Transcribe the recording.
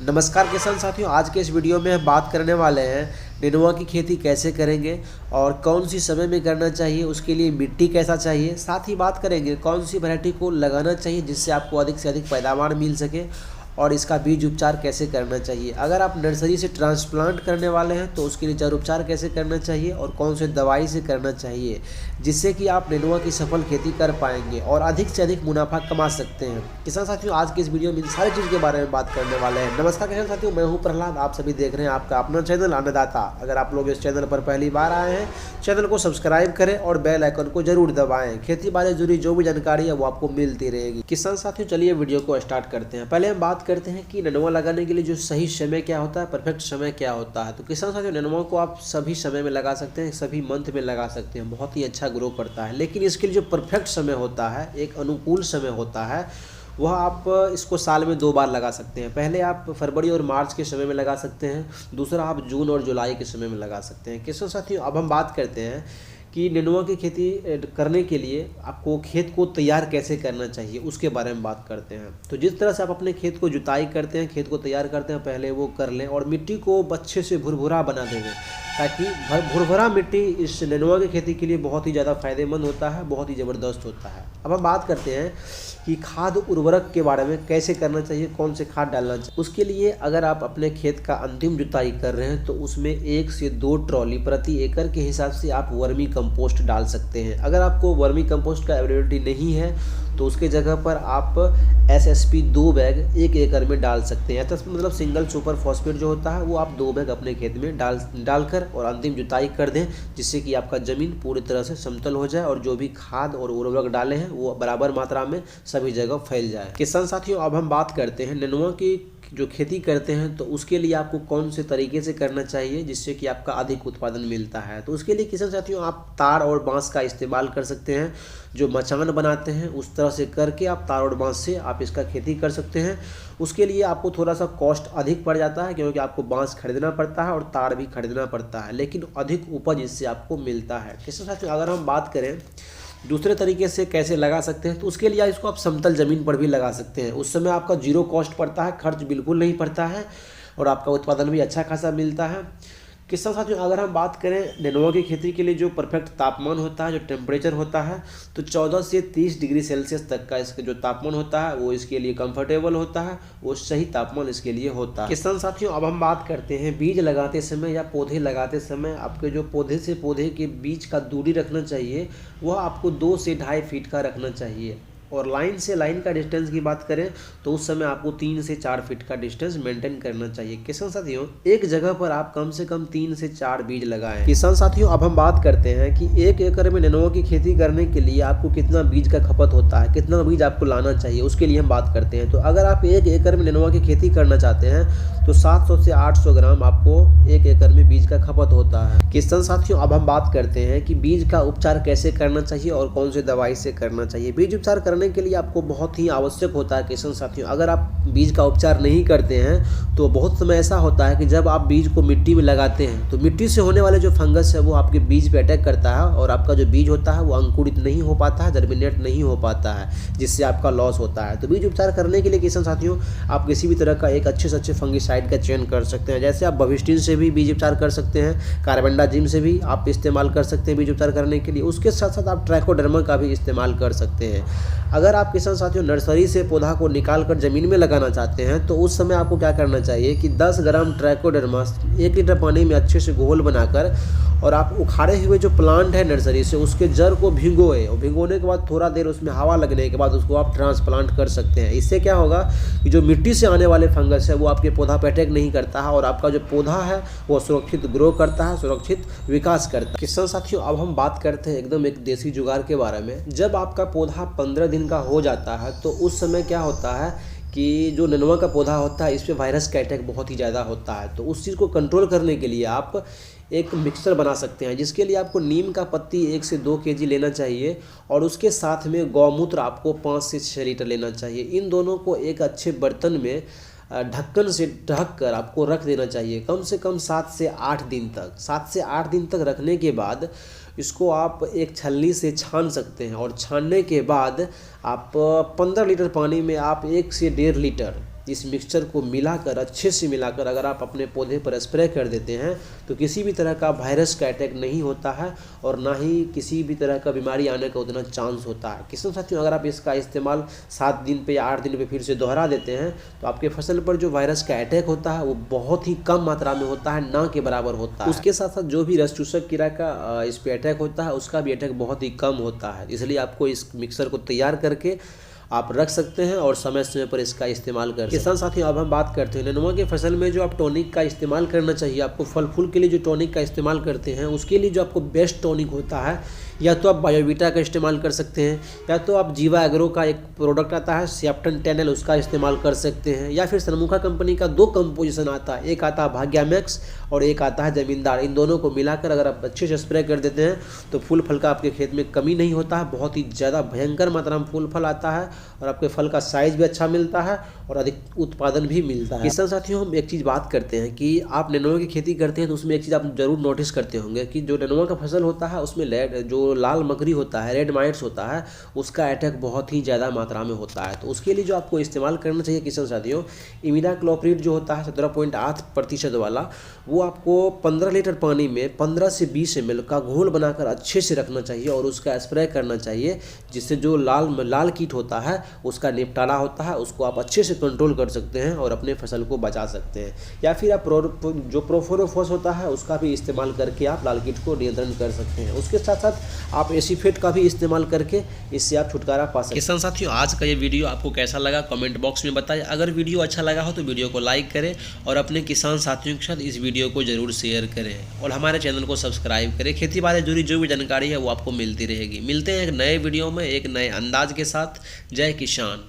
नमस्कार किसान साथियों, आज के इस वीडियो में हम बात करने वाले हैं नेनुआ की खेती कैसे करेंगे और कौन सी समय में करना चाहिए, उसके लिए मिट्टी कैसा चाहिए। साथ ही बात करेंगे कौन सी वैरायटी को लगाना चाहिए जिससे आपको अधिक से अधिक पैदावार मिल सके और इसका बीज उपचार कैसे करना चाहिए। अगर आप नर्सरी से ट्रांसप्लांट करने वाले हैं तो उसके लिए जड़ उपचार कैसे करना चाहिए और कौन से दवाई से करना चाहिए जिससे कि आप नेनुआ की सफल खेती कर पाएंगे और अधिक से अधिक मुनाफा कमा सकते हैं। किसान साथियों, आज की इस वीडियो में इन सारी चीज़ के बारे में बात करने वाले हैं। नमस्कार किसान साथियों, मैं हूं प्रहलाद, आप सभी देख रहे हैं आपका अपना चैनल अन्नदाता। अगर आप लोग इस चैनल पर पहली बार आए हैं, चैनल को सब्सक्राइब करें और बेल आइकन को जरूर दबाएं। खेती बाड़ी से जुड़ी जो भी जानकारी है वो आपको मिलती रहेगी। किसान साथियों, चलिए वीडियो को स्टार्ट करते हैं। पहले हम बात करते हैं कि नेनुआ लगाने के लिए जो सही समय क्या होता है, परफेक्ट समय क्या होता है। तो किसान साथियों, नेनुआ को आप सभी समय में लगा सकते हैं, सभी मंथ में लगा सकते हैं, बहुत ही अच्छा ग्रो करता है। लेकिन इसके लिए जो परफेक्ट समय होता है, एक अनुकूल समय होता है, वह आप इसको साल में 2 बार लगा सकते हैं। पहले आप फरवरी और मार्च के समय में लगा सकते हैं, दूसरा आप जून और जुलाई के समय में लगा सकते हैं। किसान साथियों, अब हम बात करते हैं कि नेनुआ की खेती करने के लिए आपको खेत को तैयार कैसे करना चाहिए, उसके बारे में बात करते हैं। तो जिस तरह से आप अपने खेत को जुताई करते हैं, खेत को तैयार करते हैं, पहले वो कर लें और मिट्टी को अच्छे से भुरभुरा बना देंगे, ताकि भुरभुरा मिट्टी इस नेनुआ की खेती के लिए बहुत ही ज़्यादा फायदेमंद होता है, बहुत ही ज़बरदस्त होता है। अब हम बात करते हैं कि खाद उर्वरक के बारे में कैसे करना चाहिए, कौन से खाद डालना चाहिए। उसके लिए अगर आप अपने खेत का अंतिम जुताई कर रहे हैं तो उसमें 1 से 2 ट्रॉली प्रति एकड़ के हिसाब से आप वर्मी कंपोस्ट डाल सकते हैं। अगर आपको वर्मी कंपोस्ट का अवेलेबिलिटी नहीं है तो उसके जगह पर आप SSP 2 बैग 1 एकड़ में डाल सकते हैं। मतलब सिंगल सुपर फॉस्फेट जो होता है वो आप 2 बैग अपने खेत में डालकर और अंतिम जुताई कर दें, जिससे कि आपका ज़मीन पूरी तरह से समतल हो जाए और जो भी खाद और उर्वरक डाले हैं वो बराबर मात्रा में सभी जगह फैल जाए। किसान साथियों, अब हम बात करते हैं नेनुआ की जो खेती करते हैं तो उसके लिए आपको कौन से तरीके से करना चाहिए जिससे कि आपका अधिक उत्पादन मिलता है। तो उसके लिए किसान साथियों, आप तार और बांस का इस्तेमाल कर सकते हैं। जो मचान बनाते हैं उस तरह से करके आप तार और बांस से आप इसका खेती कर सकते हैं। उसके लिए आपको थोड़ा सा कॉस्ट अधिक पड़ जाता है, क्योंकि आपको बांस खरीदना पड़ता है और तार भी खरीदना पड़ता है, लेकिन अधिक उपज इससे आपको मिलता है। किसान साथियों, अगर हम बात करें दूसरे तरीके से कैसे लगा सकते हैं तो उसके लिए इसको आप समतल ज़मीन पर भी लगा सकते हैं। उस समय आपका 0 कॉस्ट पड़ता है, खर्च बिल्कुल नहीं पड़ता है और आपका उत्पादन भी अच्छा खासा मिलता है। किसान साथियों, अगर हम बात करें नेनुआ की खेती के लिए जो परफेक्ट तापमान होता है, जो टेम्परेचर होता है, तो 14 से 30 डिग्री सेल्सियस तक का इसका जो तापमान होता है वो इसके लिए कंफर्टेबल होता है, वो सही तापमान इसके लिए होता है। किसान साथियों, अब हम बात करते हैं बीज लगाते समय या पौधे लगाते समय आपके जो पौधे से पौधे के बीच का दूरी रखना चाहिए वह आपको 2 से 2.5 फीट का रखना चाहिए। और लाइन से लाइन का डिस्टेंस की बात करें तो उस समय आपको 3 से 4 फीट का डिस्टेंस मेंटेन करना चाहिए। किसान साथियों, एक जगह पर आप कम से कम 3 से 4 बीज लगाएं। किसान साथियों, अब हम बात करते हैं कि 1 एकड़ में नेनुआ की खेती करने के लिए आपको कितना बीज का खपत होता है, कितना बीज आपको लाना चाहिए, उसके लिए हम बात करते हैं। तो अगर आप 1 एकड़ में नेनुआ की खेती करना चाहते हैं तो 700 से 800 ग्राम आपको 1 एकड़ में बीज का खपत होता है। किसान साथियों, अब हम बात करते हैं कि बीज का उपचार कैसे करना चाहिए और कौन से दवाई से करना चाहिए। बीज उपचार करने के लिए आपको बहुत ही आवश्यक होता है किसान साथियों, अगर आप बीज का उपचार नहीं करते हैं तो बहुत समय ऐसा होता है कि जब आप बीज को मिट्टी में लगाते हैं तो मिट्टी से होने वाले जो फंगस है वो आपके बीज पे अटैक करता है और आपका जो बीज होता है वो अंकुरित नहीं हो पाता है, जर्मिनेट नहीं हो पाता है, जिससे आपका लॉस होता है। तो बीज उपचार करने के लिए किसान साथियों, आप किसी भी तरह का एक अच्छे से अच्छे फंगिसाइड का चयन कर सकते हैं। जैसे आप बविस्टिन से भी बीज उपचार कर सकते हैं, कार्बेंडाजिम से भी आप इस्तेमाल कर सकते हैं बीज उपचार करने के लिए। उसके साथ साथ आप ट्राइकोडर्मा का भी इस्तेमाल कर सकते हैं। अगर आप किसान साथियों नर्सरी से पौधा को निकाल कर ज़मीन में लगाना चाहते हैं तो उस समय आपको क्या करना चाहिए कि 10 ग्राम ट्राइकोडर्मा 1 लीटर पानी में अच्छे से घोल बनाकर और आप उखाड़े हुए जो प्लांट है नर्सरी से उसके जड़ को भिगोए और भिगोने के बाद थोड़ा देर उसमें हवा लगने के बाद उसको आप ट्रांसप्लांट कर सकते हैं। इससे क्या होगा कि जो मिट्टी से आने वाले फंगस है वो आपके पौधा पर अटैक नहीं करता है और आपका जो पौधा है वो सुरक्षित ग्रो करता है, सुरक्षित विकास करता है। किसान साथियों, अब हम बात करते हैं एकदम एक देसी जुगाड़ के बारे में। जब आपका पौधा 15 दिन का हो जाता है तो उस समय क्या होता है कि जो नेनुआ का पौधा होता है इस पर वायरस का अटैक बहुत ही ज़्यादा होता है। तो उस चीज़ को कंट्रोल करने के लिए आप एक मिक्सर बना सकते हैं, जिसके लिए आपको नीम का पत्ती 1 से 2 kg लेना चाहिए और उसके साथ में गौमूत्र आपको 5 से 6 लीटर लेना चाहिए। इन दोनों को एक अच्छे बर्तन में ढक्कन से ढक कर आपको रख देना चाहिए कम से कम 7 से 8 दिन तक। 7 से 8 दिन तक रखने के बाद इसको आप एक छलनी से छान सकते हैं और छानने के बाद आप 15 लीटर पानी में आप 1 से 1.5 लीटर इस मिक्सचर को मिलाकर, अच्छे से मिलाकर अगर आप अपने पौधे पर स्प्रे कर देते हैं तो किसी भी तरह का वायरस का अटैक नहीं होता है और ना ही किसी भी तरह का बीमारी आने का उतना चांस होता है। किसान साथियों, अगर आप इसका इस्तेमाल 7 दिन पे या 8 दिन पे फिर से दोहरा देते हैं तो आपके फसल पर जो वायरस का अटैक होता है वो बहुत ही कम मात्रा में होता है, ना के बराबर होता है। उसके साथ साथ जो भी रस चूसक कीड़ा का इस पे अटैक होता है उसका भी अटैक बहुत ही कम होता है। इसलिए आपको इस मिक्सर को तैयार करके आप रख सकते हैं और समय समय पर इसका इस्तेमाल कर सकते हैं। किसान साथियों, अब हम बात करते हैं नेनुआ की फसल में जो आप टॉनिक का इस्तेमाल करना चाहिए। आपको फल फूल के लिए जो टॉनिक का इस्तेमाल करते हैं उसके लिए जो आपको बेस्ट टॉनिक होता है, या तो आप बायोवीटा का इस्तेमाल कर सकते हैं, या तो आप जीवा एग्रो का एक प्रोडक्ट आता है सेप्टन 10L, उसका इस्तेमाल कर सकते हैं, या फिर सनमुखा कंपनी का 2 कंपोजिशन आता है, एक आता है भाग्या मैक्स और एक आता है जमींदार। इन दोनों को मिलाकर अगर आप अच्छे से स्प्रे कर देते हैं तो फूल फल का आपके खेत में कमी नहीं होता है, बहुत ही ज़्यादा भयंकर मात्रा में फूल फल आता है और आपके फल का साइज भी अच्छा मिलता है और अधिक उत्पादन भी मिलता है। किसान साथियों, हम एक चीज़ बात करते हैं कि आप नेनुआ की खेती करते हैं तो उसमें एक चीज़ आप जरूर नोटिस करते होंगे कि जो नेनुआ का फसल होता है उसमें जो लाल मकड़ी होता है, रेड माइट्स होता है, उसका अटैक बहुत ही ज़्यादा मात्रा में होता है। तो उसके लिए जो आपको इस्तेमाल करना चाहिए किसान साथियों, इमिडाक्लोप्रिड जो होता है 17.8% वाला, वो आपको 15 लीटर पानी में 15 से 20 ml का घोल बनाकर अच्छे से रखना चाहिए और उसका स्प्रे करना चाहिए, जिससे जो लाल कीट होता है उसका निपटारा होता है, उसको आप अच्छे से कंट्रोल कर सकते हैं और अपने फसल को बचा सकते हैं। या फिर आप जो प्रोफोरोफॉस होता है उसका भी इस्तेमाल करके आप लाल कीट को नियंत्रण कर सकते हैं। उसके साथ साथ आप एसीफेट का भी इस्तेमाल करके इससे आप छुटकारा पा सकते हैं। किसान साथियों, आज का ये वीडियो आपको कैसा लगा कमेंट बॉक्स में बताएं। अगर वीडियो अच्छा लगा हो तो वीडियो को लाइक करें और अपने किसान साथियों के साथ इस वीडियो को जरूर शेयर करें और हमारे चैनल को सब्सक्राइब करें। खेती बाड़ी जुड़ी जो भी जानकारी है वो आपको मिलती रहेगी। मिलते हैं एक नए वीडियो में एक नए अंदाज के साथ। जय किसान।